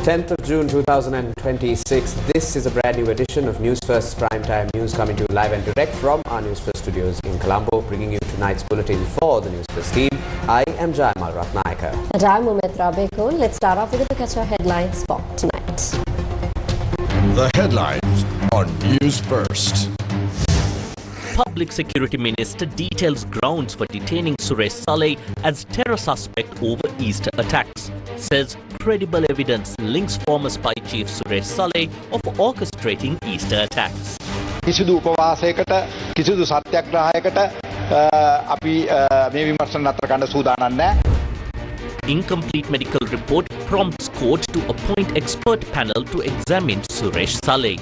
10th of June 2026. This is a brand new edition of Newsfirst Primetime News coming to you live and direct from our Newsfirst studios in Colombo, bringing you tonight's bulletin for the Newsfirst team. I am Jayamal Ratnayaka. And I'm Umitra Bekul. Let's start off with the catch our headlines for tonight. The headlines on Newsfirst. Public Security Minister details grounds for detaining Suresh Salley as terror suspect over Easter attacks. Says credible evidence links former spy chief Suresh Salley of orchestrating Easter attacks. කිසිදු උපවාසයකට කිසිදු සත්‍යග්‍රහයකට අපි මේ විමර්ශන නතර කරන්න සූදානම් නැහැ. Incomplete medical report prompts court to appoint expert panel to examine Suresh Salley.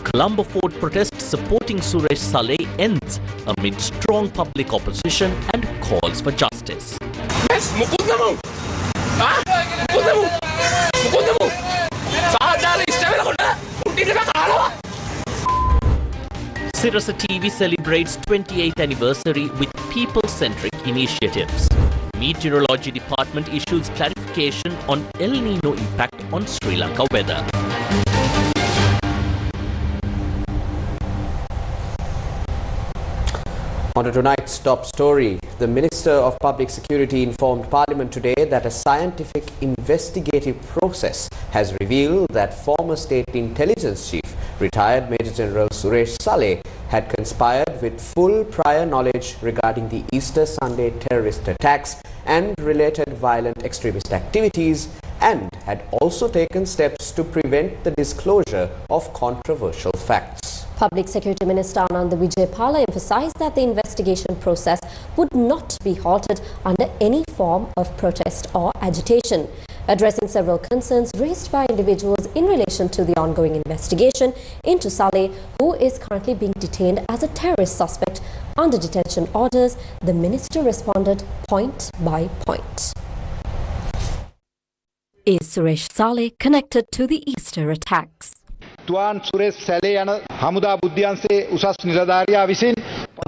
Colombo Fort protest supporting Suresh Salley ends amid strong public opposition and calls for justice. Sirasa TV celebrates 28th anniversary with people-centric initiatives. Meteorology Department issues clarification on El Nino impact on Sri Lanka weather. On to tonight's top story. The Minister of Public Security informed Parliament today that a scientific investigative process has revealed that former State Intelligence Chief, retired Major General Suresh Salley, had conspired with full prior knowledge regarding the Easter Sunday terrorist attacks and related violent extremist activities, and had also taken steps to prevent the disclosure of controversial facts. Public Security Minister Ananda Vijaypala emphasized that the investigation process would not be halted under any form of protest or agitation. Addressing several concerns raised by individuals in relation to the ongoing investigation into Salley, who is currently being detained as a terrorist suspect under detention orders, the minister responded point by point. Is Suresh Salley connected to the Easter attacks? තුවාන් Suresh සැලේ යන හමුදා බුද්ධ්‍යංශයේ උසස් නිලධාරියා විසින්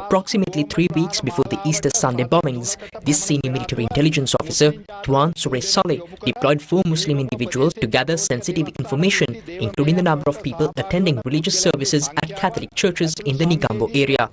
Approximately 3 weeks before the Easter Sunday bombings, this senior military intelligence officer, Tuan Suresh Salley, deployed 4 Muslim individuals to gather sensitive information, including the number of people attending religious services at Catholic churches in the Negombo area.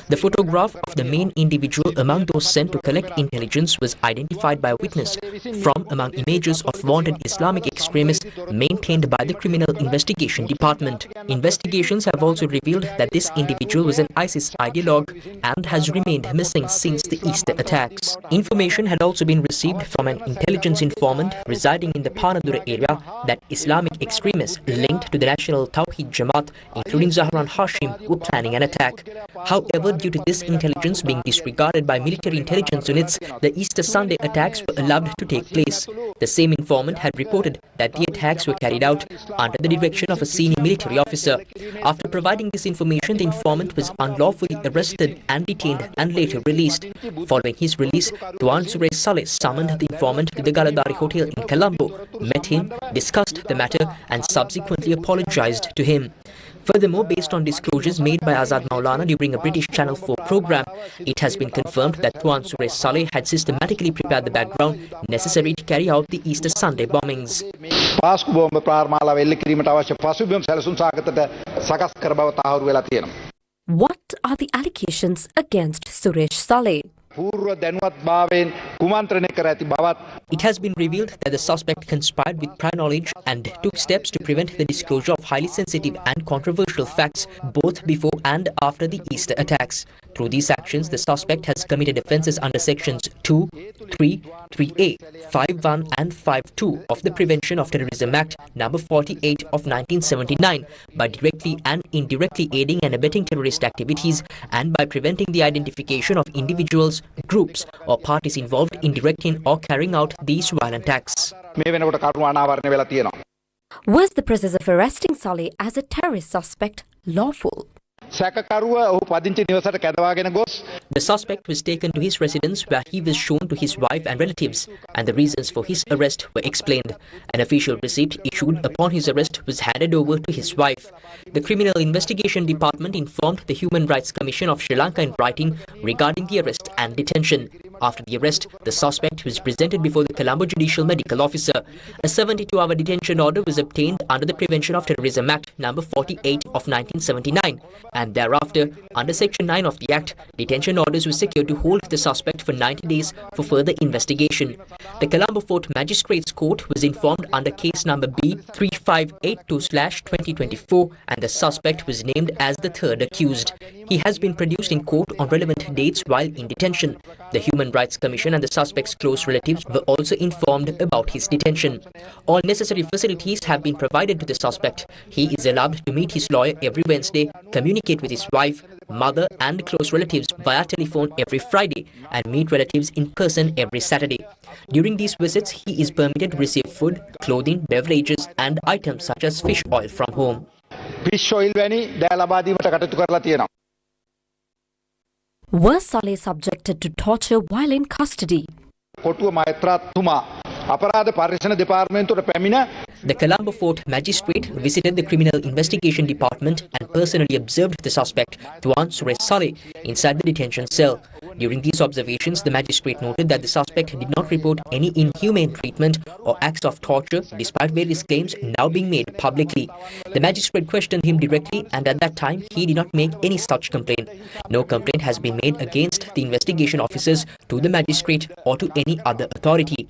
The photograph of the main individual among those sent to collect intelligence was identified by a witness from among images of wanted Islamic extremists maintained by the Criminal Investigation Department. Investigations have also revealed that this individual was an ISIS ideologue and has remained missing since the Easter attacks. Information had also been received from an intelligence informant residing in the Panadura area that Islamic extremists linked to the National Tawhid Jamaat, including Zahran Hashim, were planning an attack. However, due to this intelligence being disregarded by military intelligence units, the Easter Sunday attacks were allowed to take place. The same informant had reported that the attacks were carried out under the direction of a senior military officer. After providing this information, the informant was unlawfully arrested and detained and later released. Following his release, Tuan Suresh Salley summoned the informant to the Galadari Hotel in Colombo, met him, discussed the matter and subsequently apologized to him. Furthermore, based on disclosures made by Azad Maulana during a British Channel 4 program, it has been confirmed that Tuan Suresh Salley had systematically prepared the background necessary to carry out the Easter Sunday bombings. පාස්කු බෝම්බ ප්‍රාර්මාලාව එල්ල කිරීමට අවශ්‍ය පසුබිම් සැලසුම් සාගතට සකස් කර බව තහවුරු වෙලා තියෙනවා. What are the allegations against Suresh Salley? පූර්ව දැනුවත් භාවයෙන් කුමන්ත්‍රණය කර ඇති බවත් It has been revealed that the suspect conspired with prior knowledge and took steps to prevent the disclosure of highly sensitive and controversial facts both before and after the Easter attacks. Through these actions, the suspect has committed offences under sections 2, 3, 3A, 51 and 52 of the Prevention of Terrorism Act number 48 of 1979 by directly and indirectly aiding and abetting terrorist activities and by preventing the identification of individuals, groups or parties involved in directing or carrying out these violent acts. මේ වෙනකොට කරුණු අනාවරණය වෙලා තියෙනවා. Was the process of arresting Salley as a terrorist suspect lawful? සැකකරුව ඔහු පදිංචි නිවසට කැඳවාගෙන ගොස් The suspect was taken to his residence where he was shown to his wife and relatives, and the reasons for his arrest were explained. An official receipt issued upon his arrest was handed over to his wife. The Criminal Investigation Department informed the Human Rights Commission of Sri Lanka in writing regarding the arrest and detention. After the arrest, the suspect was presented before the Colombo Judicial Medical Officer. A 72-hour detention order was obtained under the Prevention of Terrorism Act No. 48 of 1979, and thereafter, under Section 9 of the Act, detention orders were secured to hold the suspect for 90 days for further investigation. The Colombo Fort Magistrates Court was informed under case number B3582/2024, and the suspect was named as the third accused. He has been produced in court on relevant dates while in detention. The Human Rights Commission and the suspect's close relatives were also informed about his detention. All necessary facilities have been provided to the suspect. He is allowed to meet his lawyer every Wednesday, communicate with his wife, mother and close relatives via telephone every Friday, and meet relatives in person every Saturday. During these visits, he is permitted to receive food, clothing, beverages and items such as fish oil from home. fish oil වැනි දෑ ලබා දීමට කටයුතු කරලා තියෙනවා. Were Salley subjected to torture while in custody? කොටුව මෛත්‍රාත්තුමා අපරාධ පරීක්ෂණ දෙපාර්තමේන්තුවට පැමිණ The Colombo Fort magistrate visited the Criminal Investigation Department and personally observed the suspect, Suresh Salley, inside the detention cell. During these observations, the magistrate noted that the suspect did not report any inhumane treatment or acts of torture, despite various claims now being made publicly. The magistrate questioned him directly, and at that time, he did not make any such complaint. No complaint has been made against the investigation officers, to the magistrate, or to any other authority.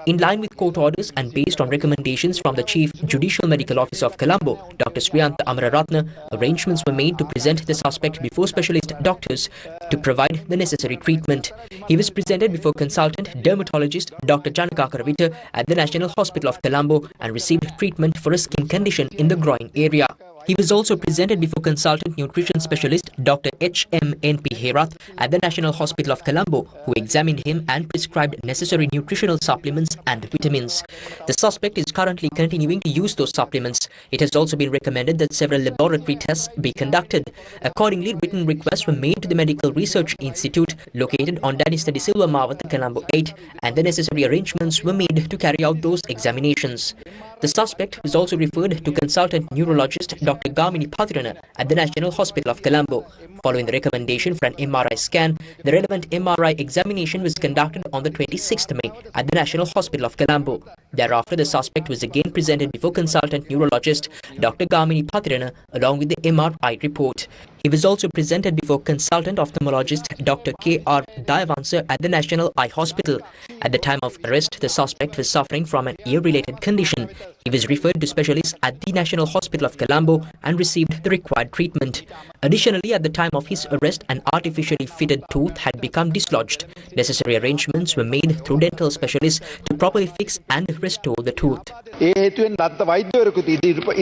In line with court orders and based on recommendations from the Chief Judicial Medical Officer of Colombo, Dr. Sriyantha Amararatna, arrangements were made to present the suspect before specialist doctors to provide the necessary treatment. He was presented before consultant dermatologist Dr. Janaka Karavita at the National Hospital of Colombo and received treatment for a skin condition in the groin area. He was also presented before consultant nutrition specialist Dr. H.M.N.P. Herath at the National Hospital of Colombo, who examined him and prescribed necessary nutritional supplements and vitamins. The suspect is currently continuing to use those supplements. It has also been recommended that several laboratory tests be conducted. Accordingly, written requests were made to the Medical Research Institute located on Danista de Silva Mawatha, Colombo 8, and the necessary arrangements were made to carry out those examinations. The suspect was also referred to consultant neurologist Dr. Gamini Patirana at the National Hospital of Colombo. Following the recommendation for an MRI scan, the relevant MRI examination was conducted on the 26th May at the National Hospital of Colombo. Thereafter, the suspect was again presented before consultant neurologist Dr. Gamini Patirana along with the MRI report. He was also presented before consultant ophthalmologist Dr. K.R. Dayavansa at the National Eye Hospital. At the time of arrest, the suspect was suffering from an ear-related condition. He was referred to specialists at the National Hospital of Colombo and received the required treatment. Additionally, at the time of his arrest, an artificially fitted tooth had become dislodged. Necessary arrangements were made through dental specialists to properly fix and restore the tooth. ඒ හේතුවෙන් දත්ත වෛද්‍යවරයෙකුට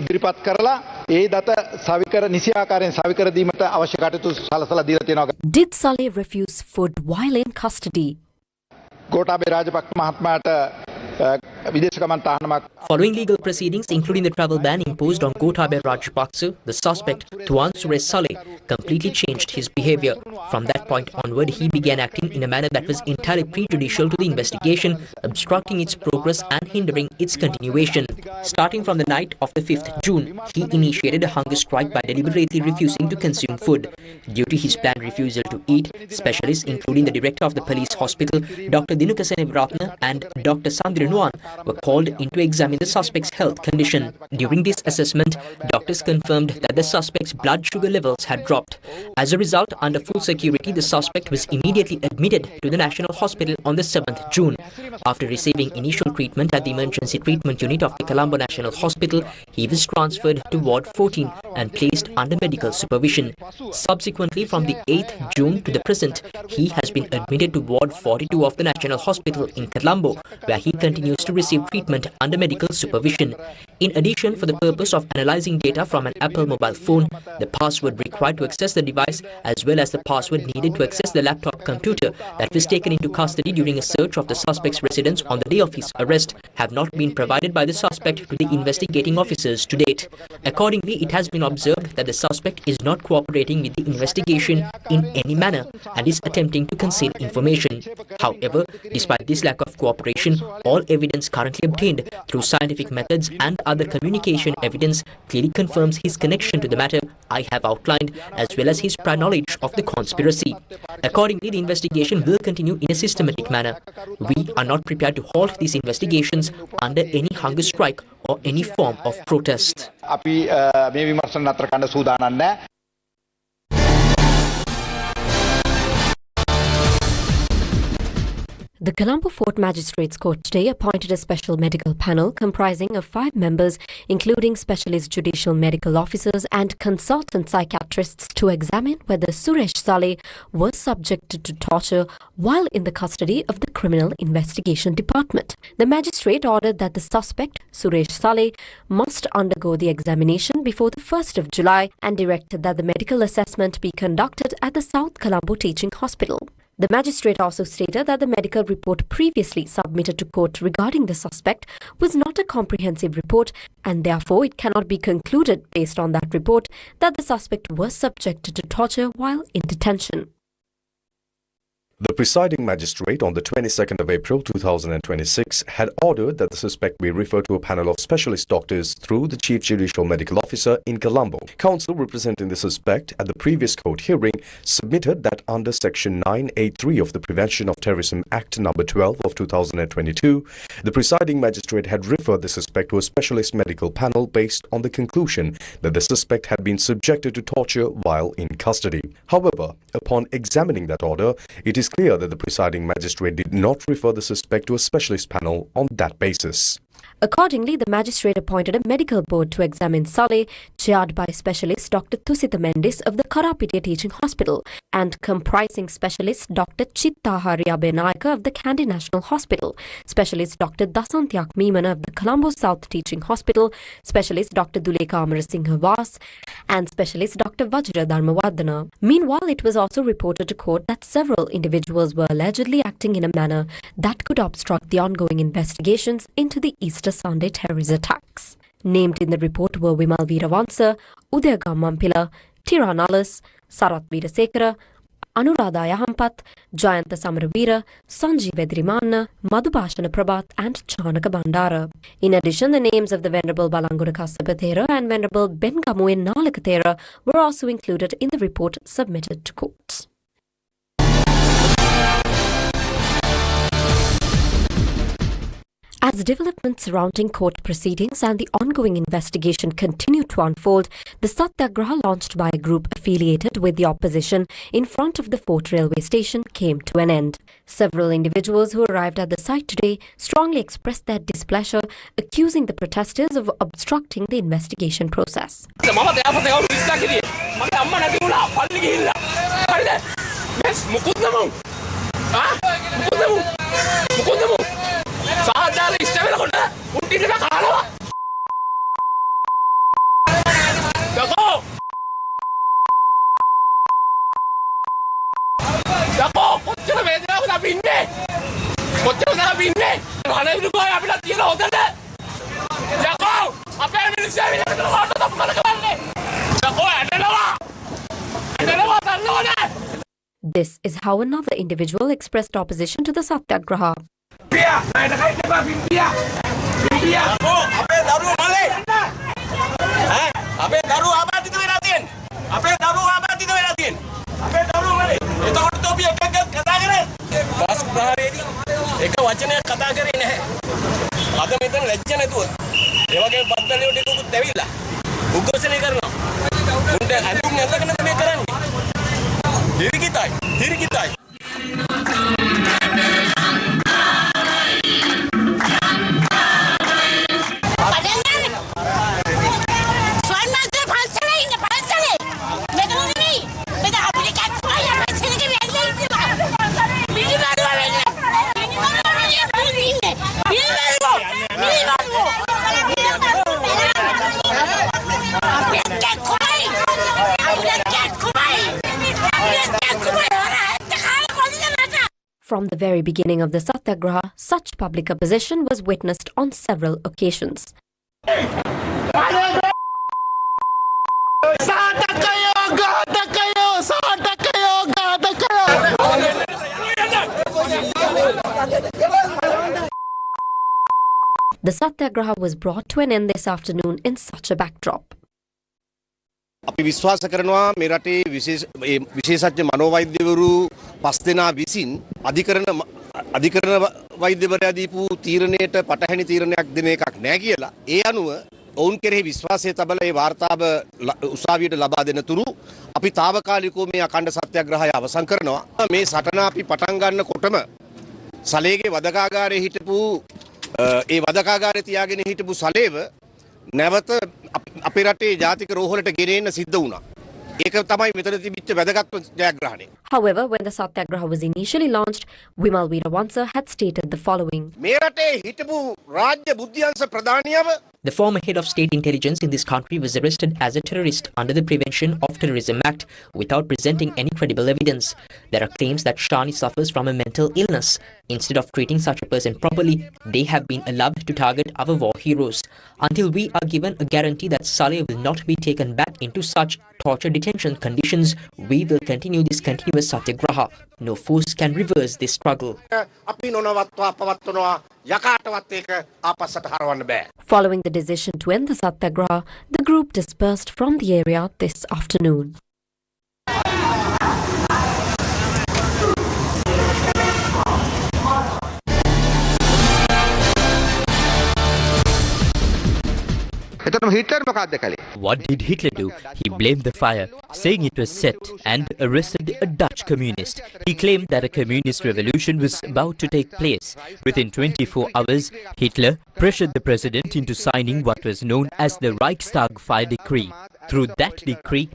ඉදිරිපත් කරලා ඒ දත සවිකර නිසි ආකාරයෙන් සවිකර දීමට අවශ්‍ය කටයුතු සලසලා දීලා තියෙනවා. Did Salley refuse food while in custody? Gotabaya Rajapaksa මහත්මයාට විදේශ ගමන් තහනමක්. Following legal proceedings, including the travel ban imposed on Gotabaya Rajapaksa, the suspect, Suresh Salley, completely changed his behavior. From that point onward, he began acting in a manner that was entirely prejudicial to the investigation, obstructing its progress and hindering its continuation. Starting from the night of the 5th June, he initiated a hunger strike by deliberately refusing to consume food. Due to his planned refusal to eat, specialists, including the director of the police hospital, Dr. Dinukasene Ratna and Dr. Sandri Nuan, were called in to examine the suspect's health condition. During this assessment, doctors confirmed that the suspect's blood sugar levels had dropped. As a result, under full security, the suspect was immediately admitted to the National Hospital on the 7th June. After receiving initial treatment at the emergency treatment unit of the Colombo National Hospital, he was transferred to Ward 14 and placed under medical supervision. Subsequently, from the 8th June to the present, he has been admitted to Ward 42 of the National Hospital in Colombo, where he continues to receive treatment under medical supervision. In addition, for the purpose of analyzing data from an Apple mobile phone, the password required to access the device as well as the password needed to access the laptop computer that was taken into custody during a search of the suspect's residence on the day of his arrest have not been provided by the suspect to the investigating officers to date. Accordingly, it has been observed that the suspect is not cooperating with the investigation in any manner and is attempting to conceal information. However, despite this lack of cooperation, all evidence currently obtained through scientific methods and other communication evidence clearly confirms his connection to the matter I have outlined, as well as his prior knowledge of the conspiracy. Accordingly, the investigation will continue in a systematic manner. We are not prepared to halt these investigations under any hunger strike or any form of protest. අපි මේ විමර්ශන නතර කරන්න සූදානම් නැහැ. The Colombo Fort Magistrates Court today appointed a special medical panel comprising of 5 members, including specialist judicial medical officers and consultant psychiatrists, to examine whether Suresh Salley was subjected to torture while in the custody of the Criminal Investigation Department. The magistrate ordered that the suspect, Suresh Salley, must undergo the examination before the 1st of July and directed that the medical assessment be conducted at the South Colombo Teaching Hospital. The magistrate also stated that the medical report previously submitted to court regarding the suspect was not a comprehensive report, and therefore it cannot be concluded based on that report that the suspect was subjected to torture while in detention. The presiding magistrate on the 22nd of April 2026 had ordered that the suspect be referred to a panel of specialist doctors through the Chief Judicial Medical Officer in Colombo. Counsel representing the suspect at the previous court hearing submitted that under Section 983 of the Prevention of Terrorism Act No. 12 of 2022, the presiding magistrate had referred the suspect to a specialist medical panel based on the conclusion that the suspect had been subjected to torture while in custody. However, upon examining that order, it is clear that the presiding magistrate did not refer the suspect to a specialist panel on that basis. Accordingly, the magistrate appointed a medical board to examine Salley, chaired by specialist Dr. Tusita Mendis of the Karapitiya Teaching Hospital and comprising specialist Dr. Chittahari Abenayaka of the Kandy National Hospital, specialist Dr. Dasantyak Meemana of the Colombo South Teaching Hospital, specialist Dr. Duleka Amarasinghe Vas, and specialist Dr. Vajra Dharmawardana. Meanwhile, it was also reported to court that several individuals were allegedly acting in a manner that could obstruct the ongoing investigations into the Easter Sunday terrorist attacks. Named in the report were Vimal Veeravansa, Udayagam Mampila, Tiran Alas, Sarath Veerasekara, Anuradha Yahampath, Jayanta Samaravira, Sanjeev Vedrimanna, Madhubhashana Prabhat and Chanaka Bandara. In addition, the names of the Venerable Balangura Kasapathera and Venerable Bengamuin Nalakathera were also included in the report submitted to court. As developments surrounding court proceedings and the ongoing investigation continue to unfold, the Satyagraha launched by a group affiliated with the opposition in front of the Fort railway station came to an end. Several individuals who arrived at the site today strongly expressed their displeasure, accusing the protesters of obstructing the investigation process. This is how another individual expressed opposition to the Satyagraha. From the very beginning of the Satyagraha, such public opposition was witnessed on several occasions. The Satyagraha was brought to an end this afternoon in such a backdrop. අපි විශ්වාස කරනවා මේ රටේ විශේෂඥ මනෝවෛද්‍යවරු 5 දෙනා විසින් අධිකරණ වෛද්‍යවරයා දීපු තීරණයට පටහැනි තීරණයක් දෙන එකක් නෑ කියලා. ඒ අනුව ඔවුන් කෙරෙහි විශ්වාසය තබලා ඒ වාර්තාව උසාවියට ලබා දෙන තුරු අපි తాවකාලිකව මේ අඛණ්ඩ සත්‍යග්‍රහය අවසන් කරනවා. මේ සටන අපි පටන් ගන්නකොටම සලේගේ වදකාගාරයේ හිටපු ඒ වදකාගාරයේ තියාගෙන හිටපු සලේව නැවත අපේ රටේ ජාතික රෝහලට ගෙනෙන්න සිද්ධ වුණා. ඒක තමයි මෙතන තිබිච්ච වැදගත්ම ජයග්‍රහණය. However, when the Satyagraha was initially launched, Wimal Weerawansa had stated the following. මේ රටේ හිටපු රාජ්‍ය බුද්ධ්‍යංශ ප්‍රධානියව The former head of state intelligence in this country was arrested as a terrorist under the Prevention of Terrorism Act without presenting any credible evidence. There are claims that Shani suffers from a mental illness. Instead of treating such a person properly, they have been allowed to target our war heroes. Until we are given a guarantee that Salley will not be taken back into such torture detention conditions, we will continue this continuous satyagraha. No force can reverse this struggle. Following the decision to end the Satyagraha, the group dispersed from the area this afternoon. What did Hitler do? He blamed the fire, saying it was set, and arrested a Dutch communist. He claimed that a communist revolution was about to take place. Within 24 hours, Hitler pressured the president into signing what was known as the Reichstag Fire Decree. Through that decree,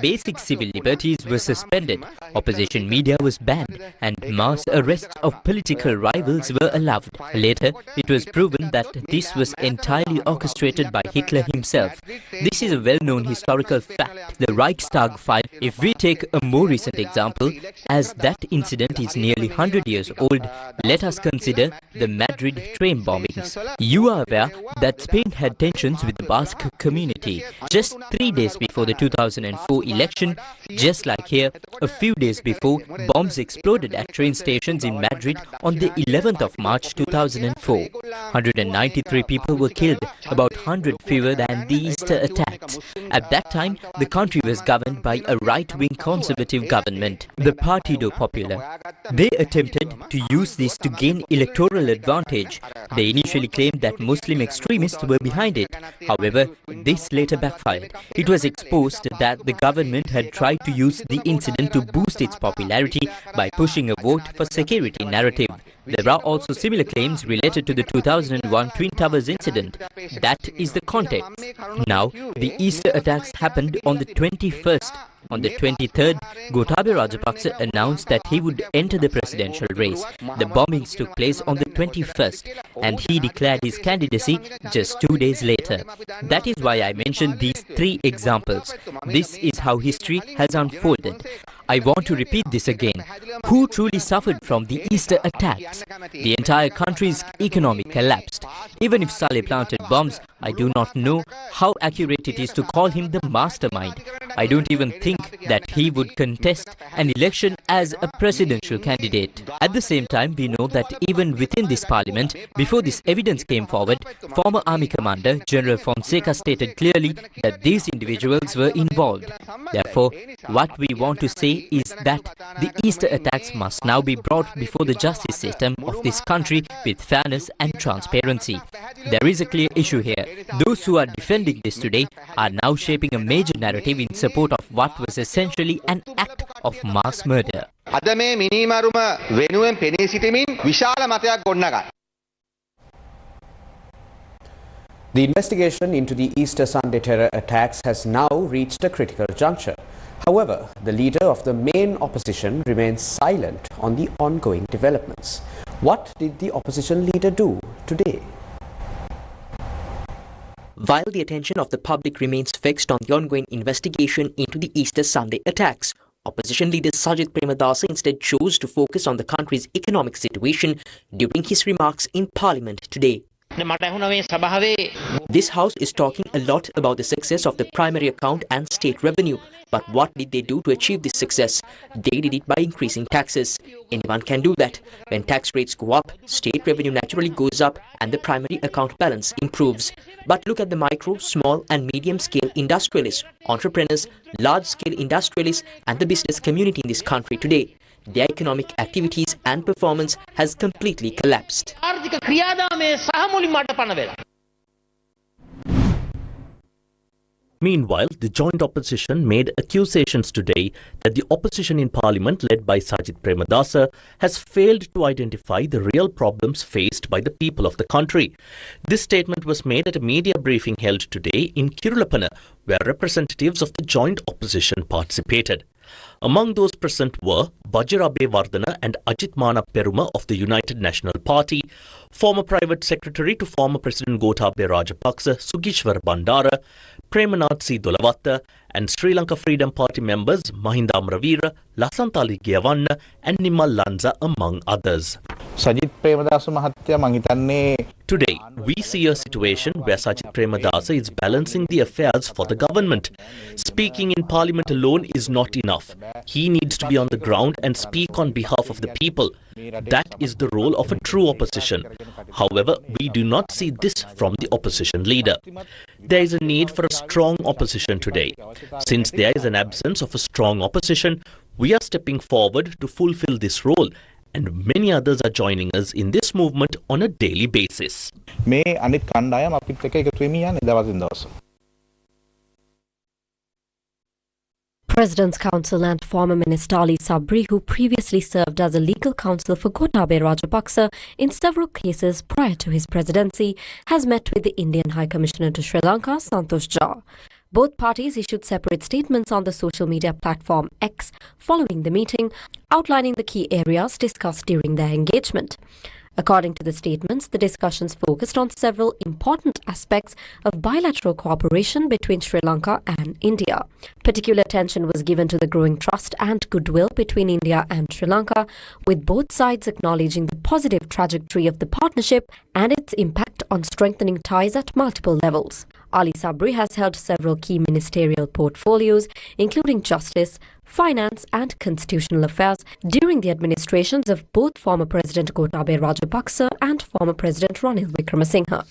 basic civil liberties were suspended, opposition media was banned, and mass arrests of political rivals were allowed. Later, it was proven that this was entirely orchestrated by Hitler himself. This is a well-known historical fact, the Reichstag fire. If we take a more recent example, as that incident is nearly 100 years old, let us consider the Madrid train bombings. You are aware that Spain had tensions with the Basque community. Just 3 days before the 2004 election, just like here, a few days before, bombs exploded at train stations in Madrid on the 11th of March 2004. 193 people were killed, about 100 fewer than the Easter attacks. At that time, the country was governed by a right-wing conservative government, the Partido Popular. They attempted to use this to gain electoral advantage. They initially claimed that Muslim extremists were behind it. However, this later backfired. It was exposed that the government had tried to use the incident to boost its popularity by pushing a vote for security narrative. There are also similar claims related to the 2001 Twin Towers incident. That is the context. Now, the Easter attacks happened on the 21st. On the 23rd, Gotabaya Rajapaksa announced that he would enter the presidential race. The bombings took place on the 21st, and he declared his candidacy just 2 days later. That is why I mentioned these 3 examples. This is how history has unfolded. I want to repeat this again. Who truly suffered from the Easter attacks? The entire country's economy collapsed. Even if Salley planted bombs, I do not know how accurate it is to call him the mastermind. I don't even think that he would contest an election as a presidential candidate. At the same time, we know that even within this parliament, before this evidence came forward, former army commander General Fonseca stated clearly that these individuals were involved. Therefore, what we want to say is that the Easter attacks must now be brought before the justice system of this country with fairness and transparency. There is a clear issue here. Those who are defending this today are now shaping a major narrative in support of what was essentially an act of mass murder. The investigation into the Easter Sunday terror attacks has now reached a critical juncture. However, the leader of the main opposition remains silent on the ongoing developments. What did the opposition leader do today? While the attention of the public remains fixed on the ongoing investigation into the Easter Sunday attacks, opposition leader Sajith Premadasa instead chose to focus on the country's economic situation during his remarks in Parliament today. This house is talking a lot about the success of the primary account and state revenue. But what did they do to achieve this success? They did it by increasing taxes. Anyone can do that. When tax rates go up, state revenue naturally goes up and the primary account balance improves. But look at the micro, small and medium-scale industrialists, entrepreneurs, large-scale industrialists and the business community in this country today. Their economic activities and performance has completely collapsed. Meanwhile, the joint opposition made accusations today that the opposition in parliament led by Sajith Premadasa has failed to identify the real problems faced by the people of the country. This statement was made at a media briefing held today in Kirulapana, where representatives of the joint opposition participated. Among those present were Bajirabe Vardana and Ajit Mana Peruma of the United National Party, former Private Secretary to former President Gotabaya Rajapaksa Sugishwar Bandara, Premanath C. Dolavatta, and Sri Lanka Freedom Party members Mahinda Amravira, Lasantali Giavanna and Nimal Lanza among others. Sajith Premadasa Mahathya mං හිතන්නේ Today, we see a situation where Sajith Premadasa is balancing the affairs for the government. Speaking in parliament alone is not enough. He needs to be on the ground and speak on behalf of the people. That is the role of a true opposition. However, we do not see this from the opposition leader. There is a need for a strong opposition today. Since there is an absence of a strong opposition, we are stepping forward to fulfill this role. And many others are joining us in this movement on a daily basis. මේ අනිත් කණ්ඩායම අපිත් එක්ක එකතු වෙමින් යන්නේ දවසින් දවස. President's Counsel and former Minister Ali Sabri, who previously served as a legal counsel for Gotabaya Rajapaksa in several cases prior to his presidency, has met with the Indian High Commissioner to Sri Lanka, Santosh Jha. Both parties issued separate statements on the social media platform X following the meeting, outlining the key areas discussed during their engagement. According to the statements, the discussions focused on several important aspects of bilateral cooperation between Sri Lanka and India. Particular attention was given to the growing trust and goodwill between India and Sri Lanka, with both sides acknowledging the positive trajectory of the partnership and its impact on strengthening ties at multiple levels. Ali Sabri has held several key ministerial portfolios, including justice, finance and constitutional affairs during the administrations of both former President Gotabaya Rajapaksa and former President Ranil Wickremesinghe.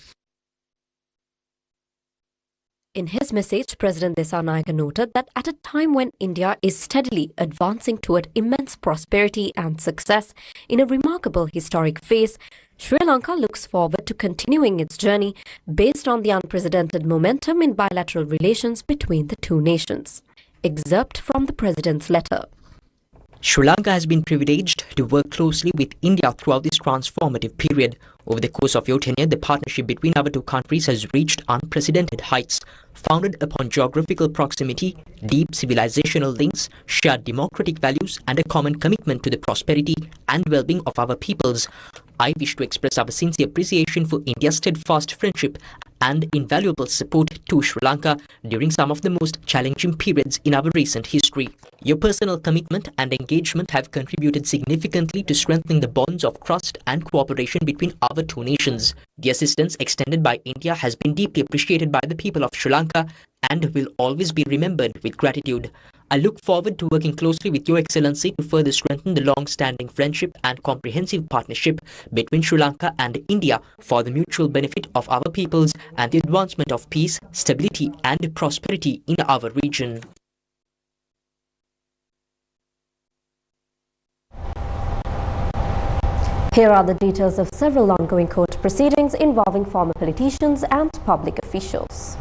In his message, President Desanayake noted that at a time when India is steadily advancing toward immense prosperity and success in a remarkable historic phase, Sri Lanka looks forward to continuing its journey based on the unprecedented momentum in bilateral relations between the two nations. Excerpt from the President's letter. Sri Lanka has been privileged to work closely with India throughout this transformative period. Over the course of your tenure, the partnership between our two countries has reached unprecedented heights, founded upon geographical proximity, deep civilizational links, shared democratic values, and a common commitment to the prosperity and well-being of our peoples. I wish to express our sincere appreciation for India's steadfast friendship and invaluable support to Sri Lanka during some of the most challenging periods in our recent history. Your personal commitment and engagement have contributed significantly to strengthening the bonds of trust and cooperation between our two nations. The assistance extended by India has been deeply appreciated by the people of Sri Lanka and will always be remembered with gratitude. I look forward to working closely with Your Excellency to further strengthen the long-standing friendship and comprehensive partnership between Sri Lanka and India for the mutual benefit of our peoples and the advancement of peace, stability and prosperity in our region. Here are the details of several ongoing court proceedings involving former politicians and public officials.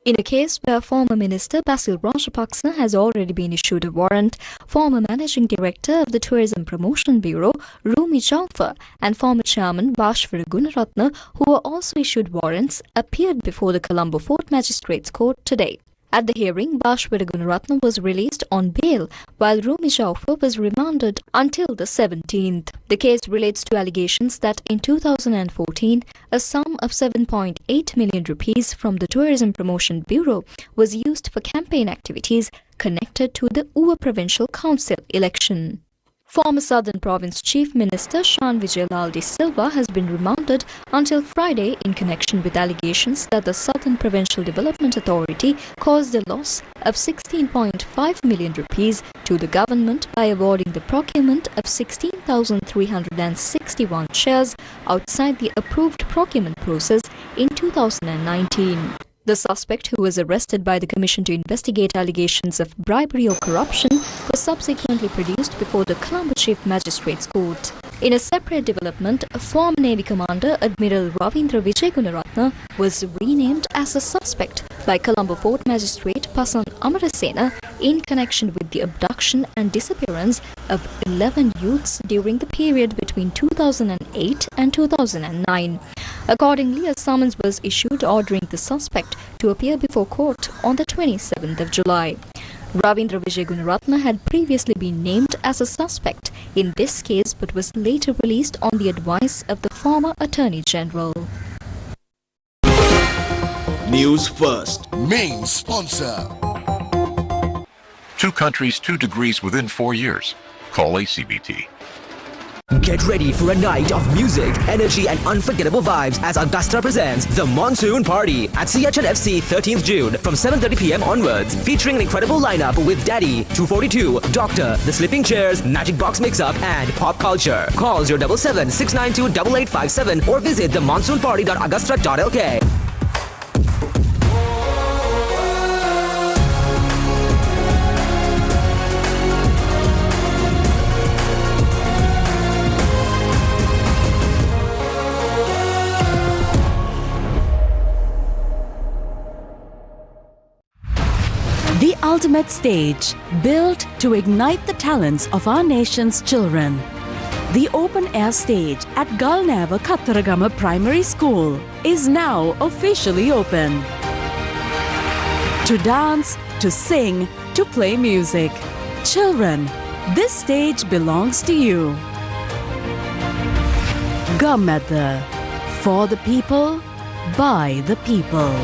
In a case where former Minister Basil Rajapaksa has already been issued a warrant, former Managing Director of the Tourism Promotion Bureau, Rumi Jaufer, and former Chairman Bashwara Gunaratne, who were also issued warrants, appeared before the Colombo Fort Magistrates Court today. At the hearing, Bashwara Gunaratne was released on bail, while Rumi Jaufer was remanded until the 17th. The case relates to allegations that in 2014, a sum of 7.8 million rupees from the Tourism Promotion Bureau was used for campaign activities connected to the Uva Provincial Council election. Former Southern Province Chief Minister Shan Vijayalal De Silva has been remanded until Friday in connection with allegations that the Southern Provincial Development Authority caused a loss of 16.5 million rupees to the government by awarding the procurement of 16,361 shares outside the approved procurement process in 2019. The suspect, who was arrested by the Commission to investigate allegations of bribery or corruption, was subsequently produced before the Colombo Chief Magistrates Court. In a separate development, former Navy Commander Admiral Ravindra Vijay Gunaratne was renamed as a suspect by Colombo Fort Magistrate Pasan Amarasena in connection with the abduction and disappearance of 11 youths during the period between 2008 and 2009. Accordingly, a summons was issued ordering the suspect to appear before court on the 27th of July. Ravindra Vijay Gunaratne had previously been named as a suspect in this case but was later released on the advice of the former Attorney General. News First. Main sponsor. 2 countries, 2 degrees within 4 years. Call ACBT. Get ready for a night of music, energy and unforgettable vibes as Augusta presents The Monsoon Party at CHNFC 13th June from 7:30 p.m. onwards, featuring an incredible lineup with Daddy, 242, Doctor, The Slipping Chairs, Magic Box Mix-Up and Pop Culture. Call 077-692-8857 or visit themonsoonparty.augusta.lk. The ultimate stage, built to ignite the talents of our nation's children. The open-air stage at Galnava Kattaragama Primary School is now officially open. To dance, to sing, to play music. Children, this stage belongs to you. Galnava, for the people, by the people.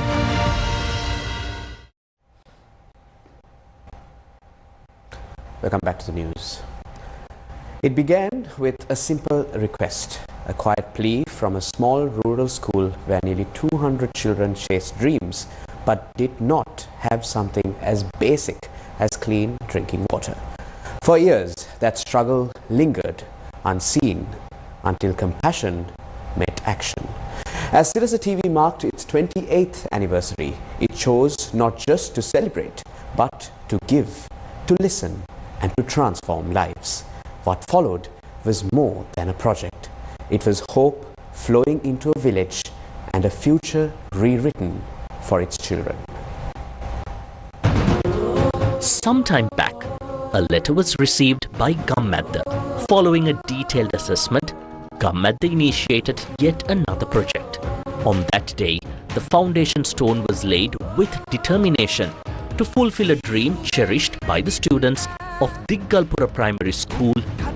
Welcome back to the news. It began with a simple request, a quiet plea from a small rural school where nearly 200 children chased dreams but did not have something as basic as clean drinking water. For years, that struggle lingered unseen until compassion met action. As Sirasa TV marked its 28th anniversary, it chose not just to celebrate but to give, to listen and to transform lives. What followed was more than a project. It was hope flowing into a village and a future rewritten for its children. Sometime back, a letter was received by Gammadda. Following a detailed assessment, Gammadda initiated yet another project. On that day, the foundation stone was laid with determination to fulfill a dream cherished by the students of Diggalpura Primary School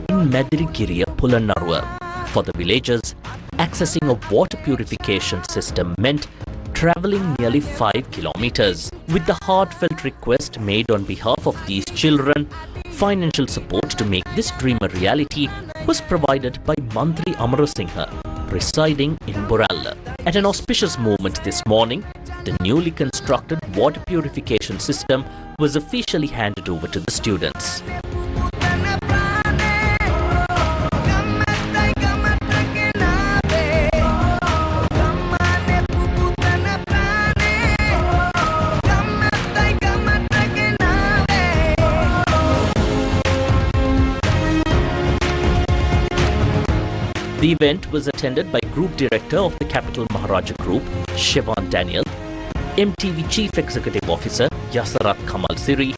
in Madirigiriya Pulanarwa. For the villagers, accessing a water purification system meant travelling nearly 5 kilometers. With the heartfelt request made on behalf of these children, financial support to make this dream a reality was provided by Mantri Amarasinghe, residing in Boralla. At an auspicious moment this morning, the newly constructed water purification system was officially handed over to the students. The event was attended by Group Director of the Capital Maharaja Group, Shivan Daniel, MTV Chief Executive Officer Yasarat Kamal Siri,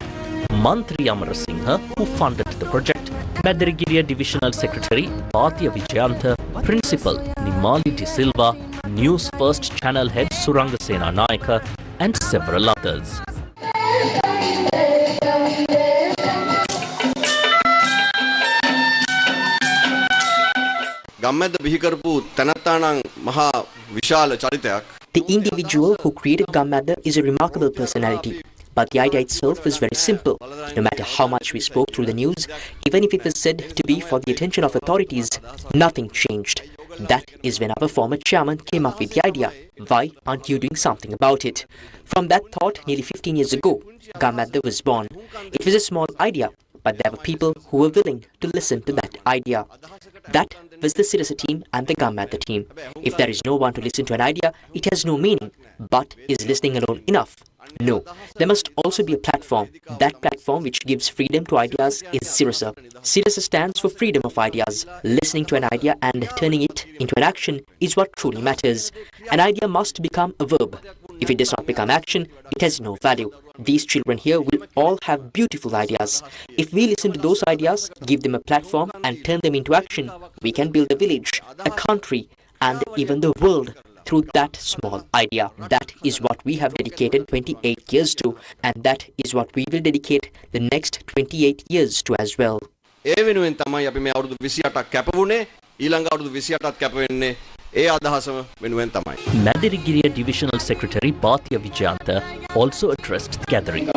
Mantri Amarasinghe, who funded the project, Madirigiriya Divisional Secretary Bhatya Vijayantha, Principal Nimali De Silva, Newsfirst Channel Head Surangasena Nayaka, and several others. The individual who created Gammadda is a remarkable personality. But the idea itself was very simple. No matter how much we spoke through the news, even if it was said to be for the attention of authorities, nothing changed. That is when our former chairman came up with the idea. Why aren't you doing something about it? From that thought, nearly 15 years ago, Gamadda was born. It was a small idea, but there were people who were willing to listen to that idea. That was the Sirasa team and the Gamadda team. If there is no one to listen to an idea, it has no meaning. But is listening alone enough? No. There must also be a platform. That platform which gives freedom to ideas is Sirasa. Sirasa stands for freedom of ideas. Listening to an idea and turning it into an action is what truly matters. An idea must become a verb. If it does not become action, it has no value. These children here will all have beautiful ideas. If we listen to those ideas, give them a platform and turn them into action, we can build a village, a country, and even the world through that small idea. That is what we have dedicated 28 years to, and that is what we will dedicate the next 28 years to as well. ඒ වෙනුවෙන් තමයි අපි මේ අවුරුදු 28ක් කැප වුණේ. ඊළඟ අවුරුදු 28ක් කැප වෙන්නේ ඒ අදහසම වෙනුවෙන් තමයි. Madirigiriya Divisional Secretary Bhatia Vijayantha also addressed the gathering.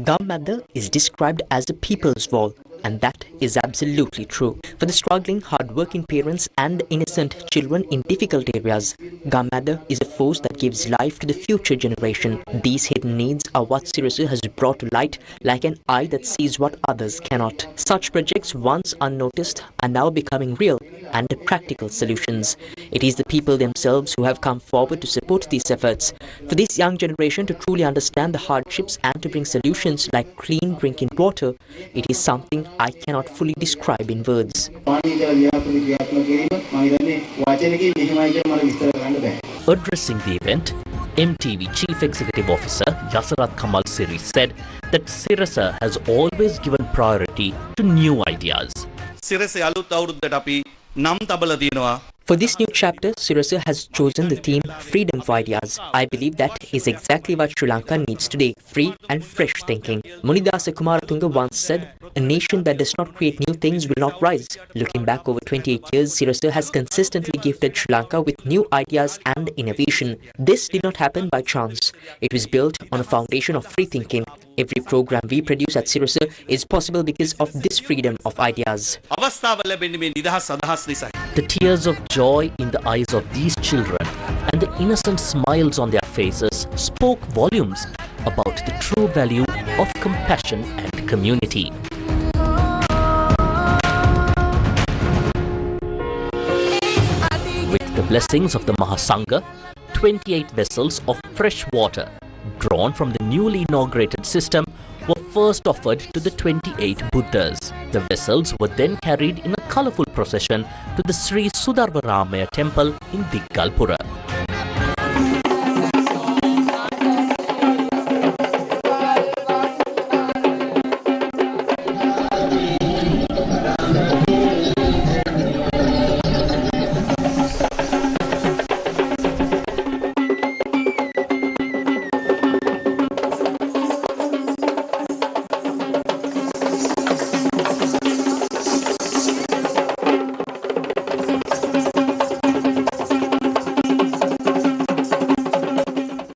Gamadda is described as the people's wall, and that is absolutely true. For the struggling, hard-working parents and innocent children in difficult areas, Gamadda is a force that gives life to the future generation. These hidden needs are what Sirasa has brought to light, like an eye that sees what others cannot. Such projects, once unnoticed, are now becoming real and practical solutions. It is the people themselves who have come forward to support these efforts. For this young generation to truly understand the hardships and to bring solutions like clean drinking water, it is something I cannot fully describe in words. Addressing the event, MTV Chief Executive Officer Yasarat Kamal Siri said that Sirasa has always given priority to new ideas. For this new chapter, Sirasa has chosen the theme Freedom for Ideas. I believe that is exactly what Sri Lanka needs today, free and fresh thinking. Munidasa Kumaratunga once said, "A nation that does not create new things will not rise." Looking back over 28 years, Sirasa has consistently gifted Sri Lanka with new ideas and innovation. This did not happen by chance. It was built on a foundation of free thinking. Every program we produce at Sirasa is possible because of this freedom of ideas. The tears of joy in the eyes of these children and the innocent smiles on their faces spoke volumes about the true value of compassion and community. With the blessings of the Mahasangha, 28 vessels of fresh water drawn from the newly inaugurated system were first offered to the 28 Buddhas. The vessels were then carried in a colourful procession to the Sri Sudarvaramaya temple in Diggalpura.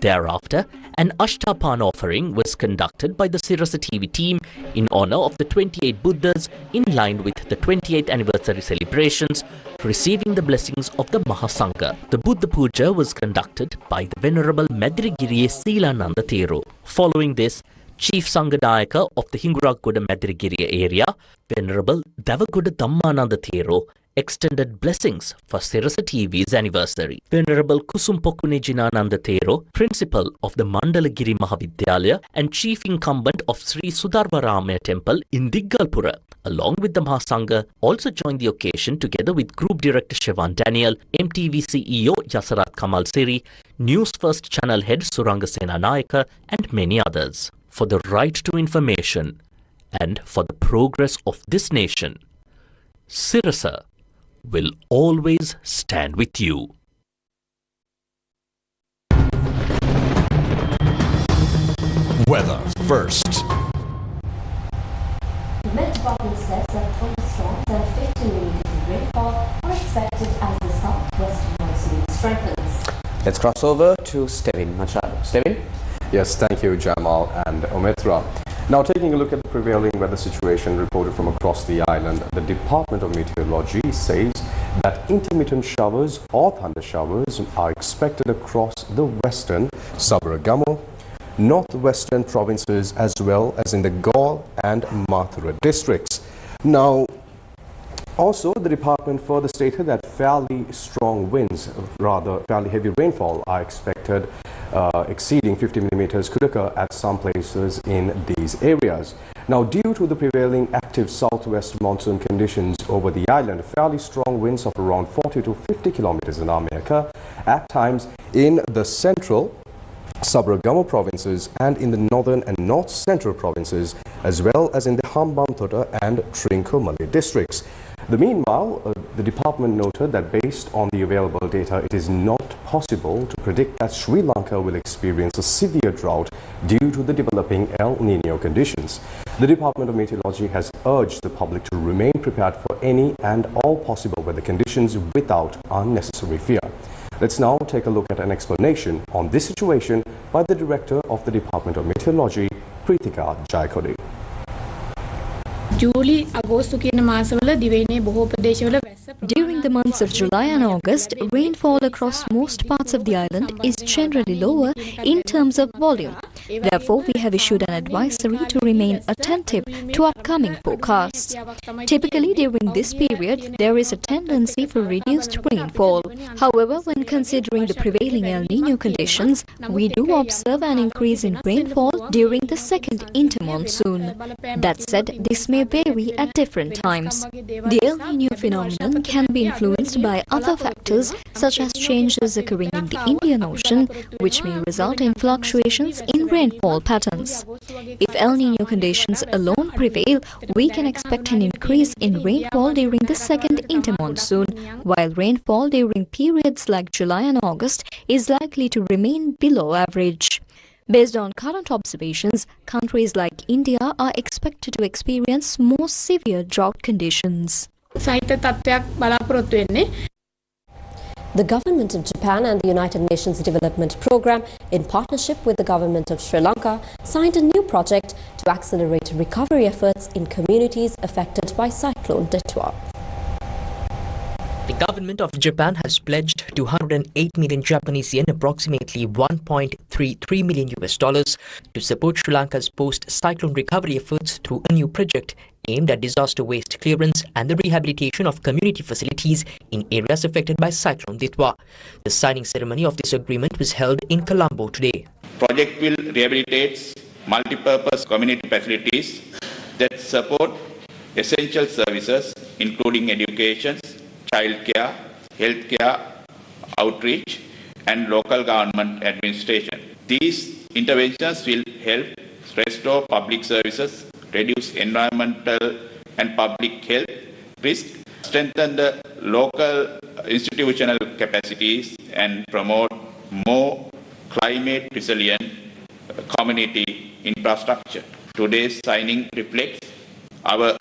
Thereafter, an Ashtapan offering was conducted by the Sirasa TV team in honour of the 28 Buddhas in line with the 28th anniversary celebrations, receiving the blessings of the Mahasangha. The Buddha Puja was conducted by the Venerable Madirigiriya Seelananda Thero. Following this, Chief Sanghadayaka of the Hinguragoda Madirigiriya area, Venerable Davagoda Dhammananda Thero, extended blessings for Sirasa TV's anniversary. Venerable Kusumpokune Jinananda Thero, Principal of the Mandalagiri Mahavidyalaya and Chief Incumbent of Sri Sudarvaramaya Temple in Diggalpura, along with the Mahasangha, also joined the occasion together with Group Director Shevan Daniel, MTV CEO Yasarat Kamal Siri, Newsfirst Channel Head Surangasena Nayaka and many others. For the right to information and for the progress of this nation, Sirasa will always stand with you. Weather first. The Met Department says that thunderstorms and 50 millimeters of rainfall are expected as the southwest monsoon strengthens. Let's cross over to Stevin Machado. Stevin? Yes, thank you, Jamal and Omitra. Now, taking a look at the prevailing weather situation reported from across the island, the Department of Meteorology says that intermittent showers or thunder showers are expected across the western, Sabaragamu, northwestern provinces as well as in the Galle and Mathura districts. Now, also, the department further stated that fairly strong winds, rather fairly heavy rainfall are expected exceeding 50 millimeters could occur at some places in these areas. Now, due to the prevailing active southwest monsoon conditions over the island, fairly strong winds of around 40 to 50 kilometers an hour may occur at times in the central Sabaragamu provinces and in the northern and north central provinces, as well as in the Hambantota and Trincomalee districts. Meanwhile, the department noted that based on the available data, it is not possible to predict that Sri Lanka will experience a severe drought due to the developing El Nino conditions. The Department of Meteorology has urged the public to remain prepared for any and all possible weather conditions without unnecessary fear. Let's now take a look at an explanation on this situation by the Director of the Department of Meteorology, Preetika Jayakode. During the months of July and August, rainfall across most parts of the island is generally lower in terms of volume. Therefore, we have issued an advisory to remain attentive to upcoming forecasts. Typically, during this period, there is a tendency for reduced rainfall. However, when considering the prevailing El Nino conditions, we do observe an increase in rainfall during the second intermonsoon. That said, this may vary at different times. The El Nino phenomenon can be influenced by other factors such as changes occurring in the Indian Ocean, which may result in fluctuations in rainfall patterns. If El Nino conditions alone prevail, we can expect an increase in rainfall during the second intermonsoon, while rainfall during periods like July and August is likely to remain below average. Based on current observations, countries like India are expected to experience more severe drought conditions. The government of Japan and the United Nations Development Programme, in partnership with the government of Sri Lanka, signed a new project to accelerate recovery efforts in communities affected by Cyclone Detwa. The government of Japan has pledged 208 million Japanese yen, approximately $1.33 million to support Sri Lanka's post-cyclone recovery efforts through a new project aimed at disaster waste clearance and the rehabilitation of community facilities in areas affected by Cyclone Detwa. The signing ceremony of this agreement was held in Colombo today. Project will rehabilitate multi-purpose community facilities that support essential services including education, childcare, healthcare, outreach, and local government administration. These interventions will help restore public services, reduce environmental and public health risks, strengthen the local institutional capacities, and promote more climate resilient community infrastructure. Today's signing reflects our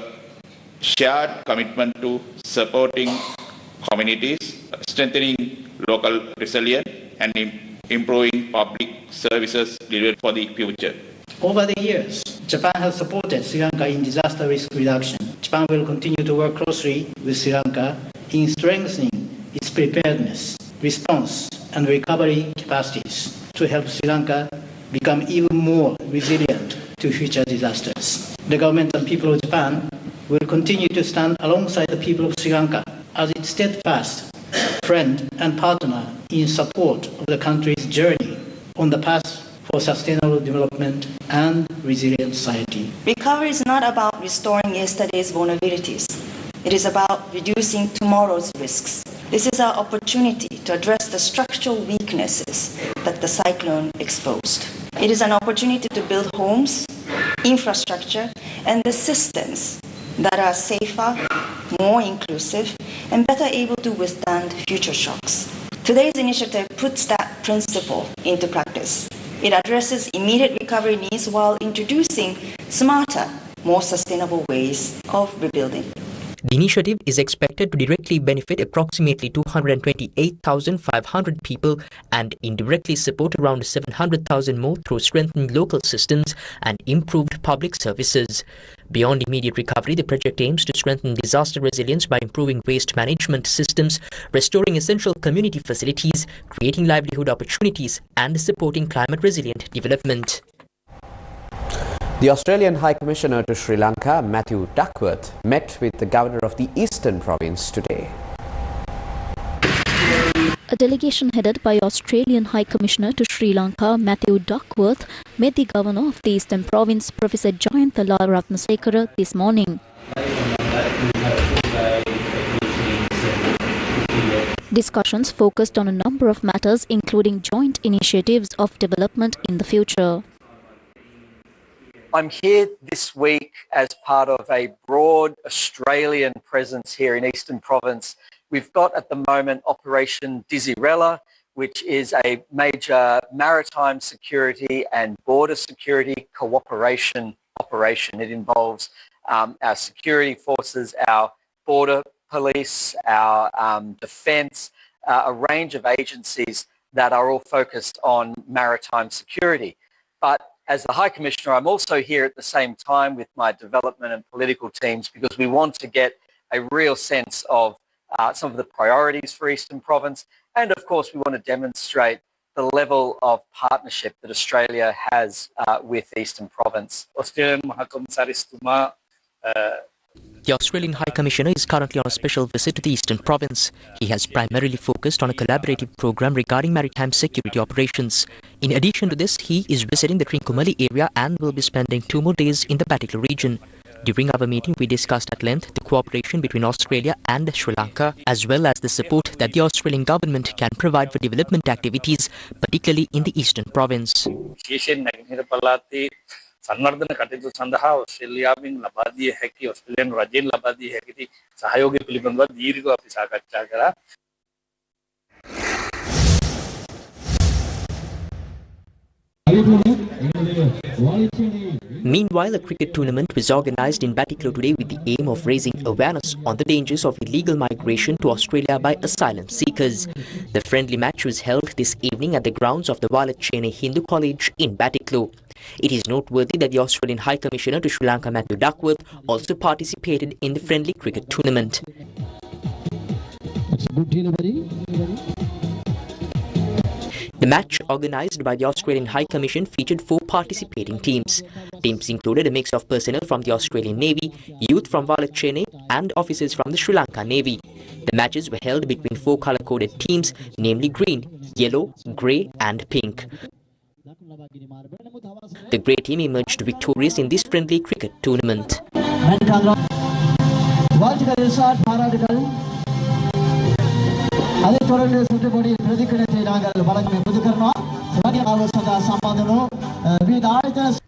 shared commitment to supporting communities, strengthening local resilience, and improving public services delivered for the future. Over the years, Japan has supported Sri Lanka in disaster risk reduction. Japan will continue to work closely with Sri Lanka in strengthening its preparedness, response, and recovery capacities to help Sri Lanka become even more resilient to future disasters. The government and people of Japan will continue to stand alongside the people of Sri Lanka as its steadfast friend and partner in support of the country's journey on the path for sustainable development and resilient society. Recovery is not about restoring yesterday's vulnerabilities. It is about reducing tomorrow's risks. This is our opportunity to address the structural weaknesses that the cyclone exposed. It is an opportunity to build homes, infrastructure, and the systems that are safer, more inclusive, and better able to withstand future shocks. Today's initiative puts that principle into practice. It addresses immediate recovery needs while introducing smarter, more sustainable ways of rebuilding. The initiative is expected to directly benefit approximately 228,500 people and indirectly support around 700,000 more through strengthened local systems and improved public services. Beyond immediate recovery, the project aims to strengthen disaster resilience by improving waste management systems, restoring essential community facilities, creating livelihood opportunities, and supporting climate-resilient development. The Australian High Commissioner to Sri Lanka, Matthew Duckworth, met with the Governor of the Eastern Province today. A delegation headed by Australian High Commissioner to Sri Lanka, Matthew Duckworth, met the Governor of the Eastern Province, Professor Jayanthala Ratnasekara, this morning. Discussions focused on a number of matters, including joint initiatives of development in the future. I'm here this week as part of a broad Australian presence here in Eastern Province. We've got at the moment Operation Desirella, which is a major maritime security and border security cooperation operation. It involves our security forces, our border police, our defence, a range of agencies that are all focused on maritime security. But as the High Commissioner, I'm also here at the same time with my development and political teams because we want to get a real sense of some of the priorities for Eastern Province, and of course we want to demonstrate the level of partnership that Australia has with Eastern Province. The Australian High Commissioner is currently on a special visit to the Eastern Province. He has primarily focused on a collaborative program regarding maritime security operations. In addition to this, he is visiting the Trincomalee area and will be spending 2 more days in the Batticaloa region. During our meeting, we discussed at length the cooperation between Australia and Sri Lanka, as well as the support that the Australian government can provide for development activities, particularly in the Eastern Province. සංවර්ධන කටයුතු සඳහා ඔස්ට්‍රේලියාවෙන් ලබා දිය හැකි ඔස්ට්‍රේලියානු රජයෙන් ලබා දිය හැකි සහයෝගය පිළිබඳව දීර්ඝව අපි සාකච්ඡා කරා. Meanwhile, a cricket tournament was organised in Batticaloa today with the aim of raising awareness on the dangers of illegal migration to Australia by asylum seekers. The friendly match was held this evening at the grounds of the Walachene Hindu College in Batticaloa. It is noteworthy that the Australian High Commissioner to Sri Lanka, Matthew Duckworth, also participated in the friendly cricket tournament. The match, organised by the Australian High Commission, featured 4 participating teams. Teams included a mix of personnel from the Australian Navy, youth from Walachene and officers from the Sri Lanka Navy. The matches were held between 4 colour-coded teams, namely green, yellow, grey and pink. The grey team emerged victorious in this friendly cricket tournament.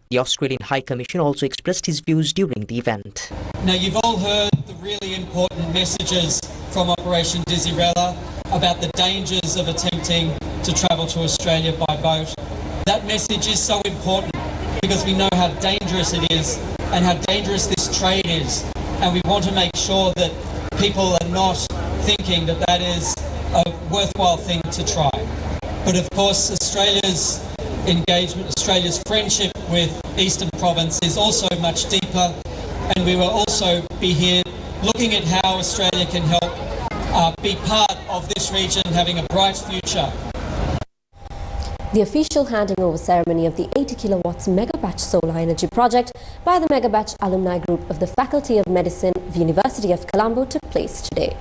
The Australian High Commission also expressed his views during the event. Now, you've all heard the really important messages from Operation Desirella about the dangers of attempting to travel to Australia by boat. That message is so important because we know how dangerous it is and how dangerous this trade is, and we want to make sure that people are not thinking that that is a worthwhile thing to try. But of course, Australia's engagement, Australia's friendship with Eastern Province is also much deeper, and we will also be here looking at how Australia can help be part of this region having a bright future. The official handing over ceremony of the 80 kilowatts Megabatch solar energy project by the Megabatch alumni group of the Faculty of Medicine of the University of Colombo took place today.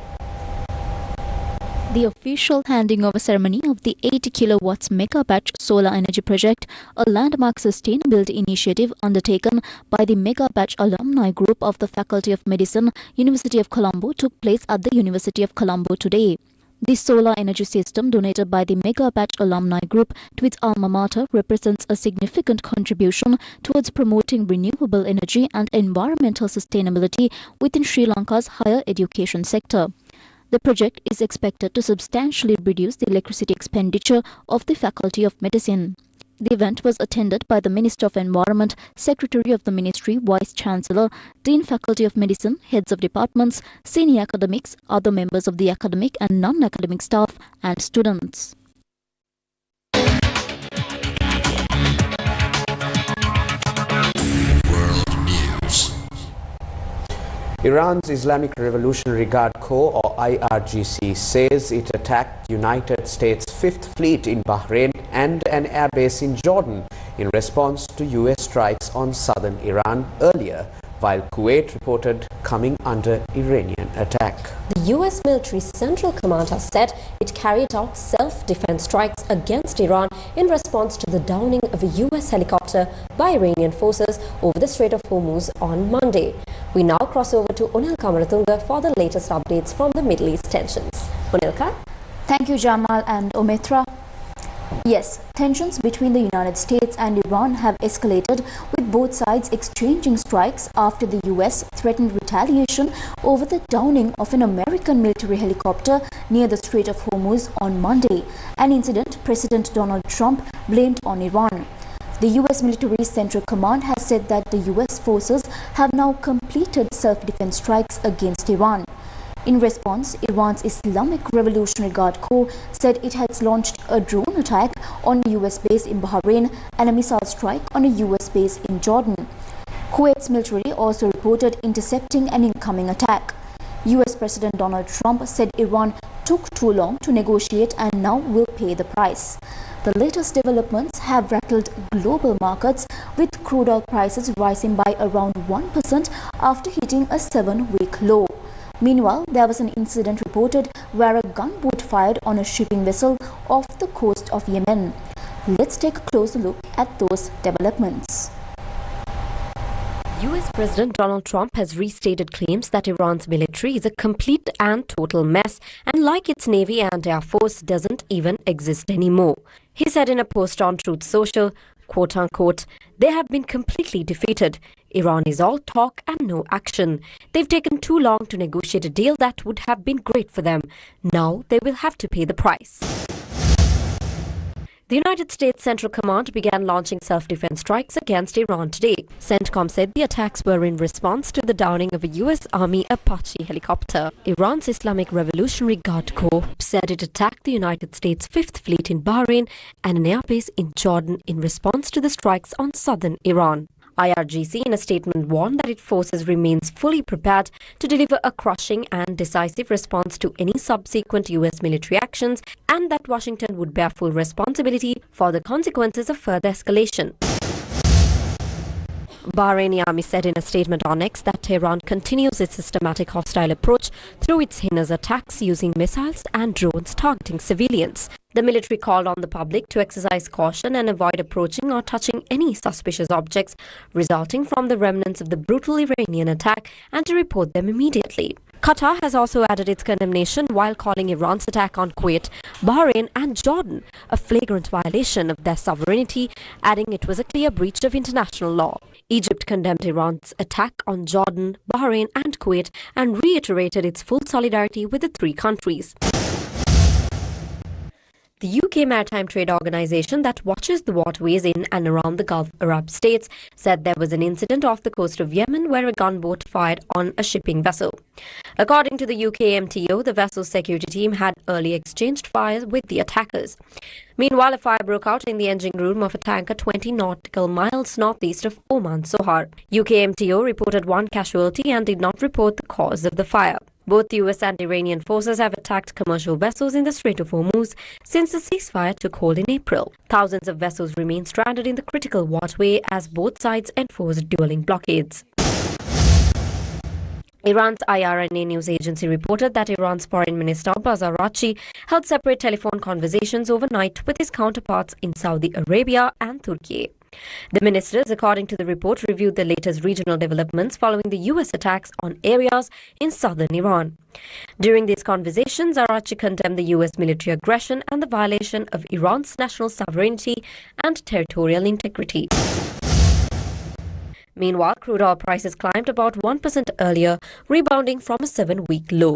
The official handing over ceremony of the 80 kilowatts Megabatch solar energy project, a landmark sustainability initiative undertaken by the Megabatch alumni group of the Faculty of Medicine, University of Colombo, took place at the University of Colombo today. This solar energy system donated by the Megabatch alumni group to its alma mater represents a significant contribution towards promoting renewable energy and environmental sustainability within Sri Lanka's higher education sector. The project is expected to substantially reduce the electricity expenditure of the Faculty of Medicine. The event was attended by the Minister of Environment, Secretary of the Ministry, Vice Chancellor, Dean Faculty of Medicine, heads of departments, senior academics, other members of the academic and non-academic staff, and students. Iran's Islamic Revolutionary Guard Corps, or IRGC, says it attacked United States' Fifth Fleet in Bahrain and an airbase in Jordan in response to US strikes on southern Iran earlier, while Kuwait reported coming under Iranian attack. The US Military Central Command has said it carried out self-defense strikes against Iran in response to the downing of a US helicopter by Iranian forces over the Strait of Hormuz on Monday. We now cross over to Unil Kamaratunga for the latest updates from the Middle East tensions. Unilka? Thank you, Jamal and Omitra. Yes, tensions between the United States and Iran have escalated, with both sides exchanging strikes after the US threatened retaliation over the downing of an American military helicopter near the Strait of Hormuz on Monday, an incident President Donald Trump blamed on Iran. The US Military Central Command has said that the US forces have now completed self-defense strikes against Iran. In response, Iran's Islamic Revolutionary Guard Corps said it has launched a drone attack on a US base in Bahrain and a missile strike on a US base in Jordan. Kuwait's military also reported intercepting an incoming attack. US President Donald Trump said Iran took too long to negotiate and now will pay the price. The latest developments have rattled global markets, with crude oil prices rising by around 1% after hitting a 7-week low. Meanwhile, there was an incident reported where a gunboat fired on a shipping vessel off the coast of Yemen. Let's take a closer look at those developments. US President Donald Trump has restated claims that Iran's military is a complete and total mess, and like its Navy and Air Force, doesn't even exist anymore. He said in a post on Truth Social, quote-unquote, "They have been completely defeated. Iran is all talk and no action. They've taken too long to negotiate a deal that would have been great for them. Now they will have to pay the price." The United States Central Command began launching self-defense strikes against Iran today. CENTCOM said the attacks were in response to the downing of a US Army Apache helicopter. Iran's Islamic Revolutionary Guard Corps said it attacked the United States' Fifth Fleet in Bahrain and an airbase in Jordan in response to the strikes on southern Iran. IRGC in a statement warned that its forces remains fully prepared to deliver a crushing and decisive response to any subsequent US military actions, and that Washington would bear full responsibility for the consequences of further escalation. Bahraini army said in a statement on X that Tehran continues its systematic hostile approach through its heinous attacks using missiles and drones targeting civilians. The military called on the public to exercise caution and avoid approaching or touching any suspicious objects resulting from the remnants of the brutal Iranian attack, and to report them immediately. Qatar has also added its condemnation while calling Iran's attack on Kuwait, Bahrain and Jordan a flagrant violation of their sovereignty, adding it was a clear breach of international law. Egypt condemned Iran's attack on Jordan, Bahrain and Kuwait and reiterated its full solidarity with the three countries. The UK Maritime Trade Organization that watches the waterways in and around the Gulf Arab states said there was an incident off the coast of Yemen where a gunboat fired on a shipping vessel. According to the UK MTO, the vessel's security team had early exchanged fire with the attackers. Meanwhile, a fire broke out in the engine room of a tanker 20 nautical miles northeast of Oman Sohar. UK MTO reported one casualty and did not report the cause of the fire. Both the US and Iranian forces have attacked commercial vessels in the Strait of Hormuz since the ceasefire took hold in April. Thousands of vessels remain stranded in the critical waterway as both sides enforce dueling blockades. Iran's IRNA news agency reported that Iran's Foreign Minister Abbas Araghchi held separate telephone conversations overnight with his counterparts in Saudi Arabia and Turkey. The ministers, according to the report, reviewed the latest regional developments following the US attacks on areas in southern Iran. During these conversations, Araghchi condemned the US military aggression and the violation of Iran's national sovereignty and territorial integrity. Meanwhile, crude oil prices climbed about 1% earlier, rebounding from a 7-week low.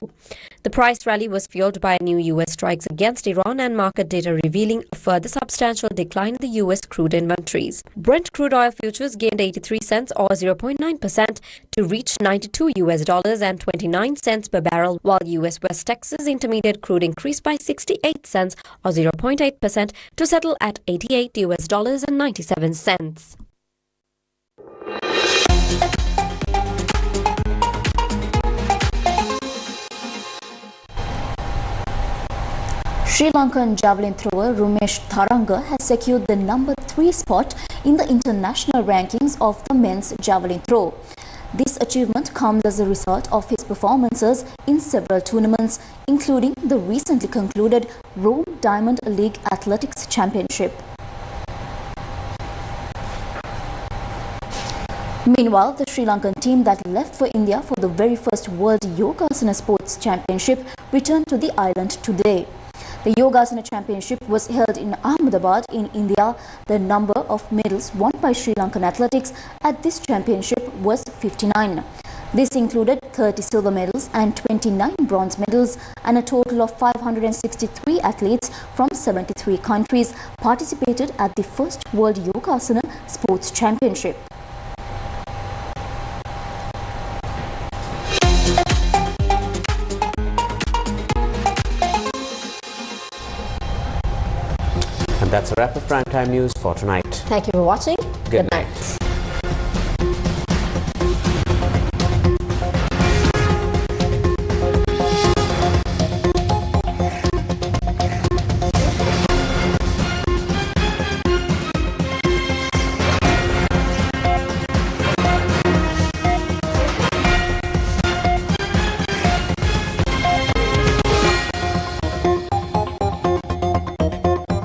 The price rally was fueled by new U.S. strikes against Iran and market data revealing a further substantial decline in the U.S. crude inventories. Brent crude oil futures gained 83 cents or 0.9% to reach $92 and 29 cents per barrel, while U.S. West Texas Intermediate crude increased by 68 cents or 0.8% to settle at $88 and 97 cents. Sri Lankan javelin thrower Rumesh Tharanga has secured the number 3 spot in the international rankings of the men's javelin throw. This achievement comes as a result of his performances in several tournaments, including the recently concluded Rome Diamond League Athletics Championship. Meanwhile, the Sri Lankan team that left for India for the very first World Yogasana Sports Championship returned to the island today. The Yogasana Championship was held in Ahmedabad in India. The number of medals won by Sri Lankan athletics at this championship was 59. This included 30 silver medals and 29 bronze medals, and a total of 563 athletes from 73 countries participated at the first World Yogasana Sports Championship. And that's a wrap of Primetime News for tonight. Thank you for watching.